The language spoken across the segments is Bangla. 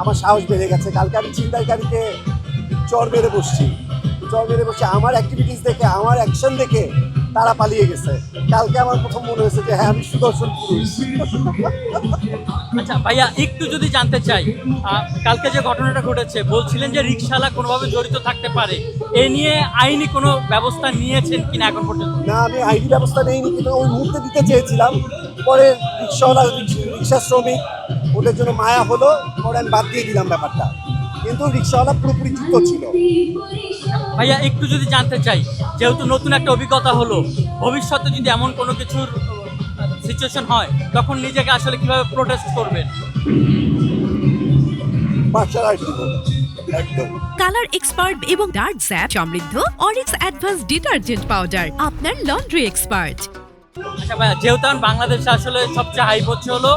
আমার সাহস বেড়ে গেছে। কালকে আমি ছিনতাইকারীকে চর মেরে বসছি। আমার অ্যাক্টিভিটিস দেখে, আমার অ্যাকশন দেখে তারা পালিয়ে গেছে। কালকে আমার প্রথম মনে হয়েছে যে হ্যাঁ, আমি সুদর্শন পুরুষ। আচ্ছা ভাইয়া, একটু যদি জানতে চাই, কালকে যে ঘটনাটা ঘটেছে বলছিলেন যে রিকশাওয়ালা কোনোভাবে জড়িত থাকতে পারে, এ নিয়ে আইনি কোনো ব্যবস্থা নিয়েছেন কিনা এখন পর্যন্ত? না, আমি আইনি ব্যবস্থা নেইনি, কিন্তু ওই মুহূর্তে দিতে চেয়েছিলাম। পরে রিক্সাওয়ালা, রিক্সা শ্রমিক, ওদের জন্য মায়া হলো, পরে আমি বাদ দিয়ে দিলাম ব্যাপারটা। কিন্তু রিক্সাওয়ালা পুরোপুরি যুক্ত ছিল। ভাইয়া একটু যদি জানতে চাই, যেহেতু নতুন একটা অভিজ্ঞতা হলো, ভবিষ্যতে যদি এমন কোনো কিছুর সিচুয়েশন হয় তখন নিজেকে আসলে কিভাবে প্রোটেস্ট করবেন? মার্শাল আর্ট দিব একদম। কালার এক্সপার্ট এবং ডার্ক স্যাপ সমৃদ্ধ অরিক্স অ্যাডভান্স ডিটারজেন্ট পাউডার আপনার লন্ড্রি এক্সপার্ট। আচ্ছা ভাইয়া, যেহেতু বাংলাদেশে আসলে সবচেয়ে হাইপ হচ্ছে হলো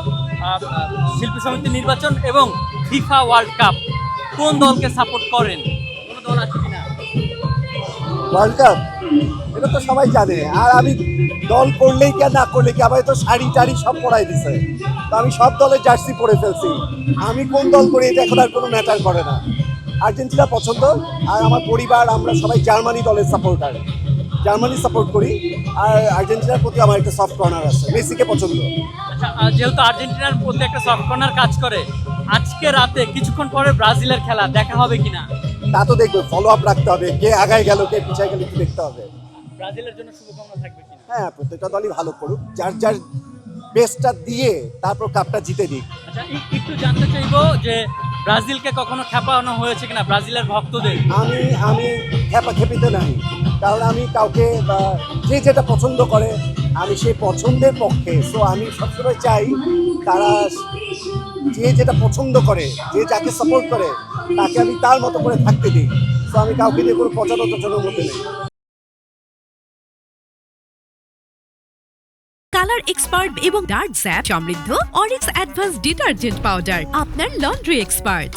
শিল্পী সমিতি নির্বাচন এবং ফিফা ওয়ার্ল্ড কাপ, কোন দলকে সাপোর্ট করেন? কোনো দল আছে কিনা? ওয়ার্ল্ড কাপ এটা তো সবাই জানে। আর আমি দল করলেই কি আর না করলে কি, আবার তো শাড়ি টাড়ি সব পরাই দিছে। তো আমি সব দলের জার্সি পরে ফেলছি। আমি কোন দল করি এটা এখন আর কোনো ম্যাটার করে না। আর্জেন্টিনা পছন্দ, আর আমার পরিবার আমরা সবাই জার্মানি দলের সাপোর্টার। জার্মানি সাপোর্ট করি, আর আর্জেন্টিনার প্রতি আমার একটা সফট কর্নার আছে। মেসিকে পছন্দ। আচ্ছা, যেহেতু আর্জেন্টিনার প্রতি একটা সফট কর্নার কাজ করে, আজকে রাতে কিছুক্ষণ পরে ব্রাজিলের খেলা দেখা হবে কিনা? তা তো দেখবে, ফলো আপ রাখতে হবে, কে আগায় গেল কে পিছায় গেল একটু দেখতে হবে। ব্রাজিলের জন্য শুভকামনা থাকবে কিনা? হ্যাঁ, প্রত্যেকটা দলই ভালো করুক, যার যার বেস্টটা দিয়ে তারপর কাপটা জিতে দিক। আচ্ছা, একটু জানতে চাইবো যে ব্রাজিলকে কখনো খেপানো হয়েছে কিনা ব্রাজিলের ভক্তদের? আমি খেপিতে নাই, কারণ আমি কাউকে যে যেটা পছন্দ করে আমি সেই পছন্দের পক্ষে। সো আমি সবসময় চাই তারা যে যেটা পছন্দ করে, যে যাকে সাপোর্ট করে তাকে আমি তার মতো করে থাকতে দিই। সো আমি কাউকে দিয়ে কোনো পচানোর মধ্যে নেই। কালার এক্সপার্ট এবং ডার্ক স্যাপ সমৃদ্ধ অরিক্স অ্যাডভান্স ডিটারজেন্ট পাউডার আপনার লন্ড্রি এক্সপার্ট।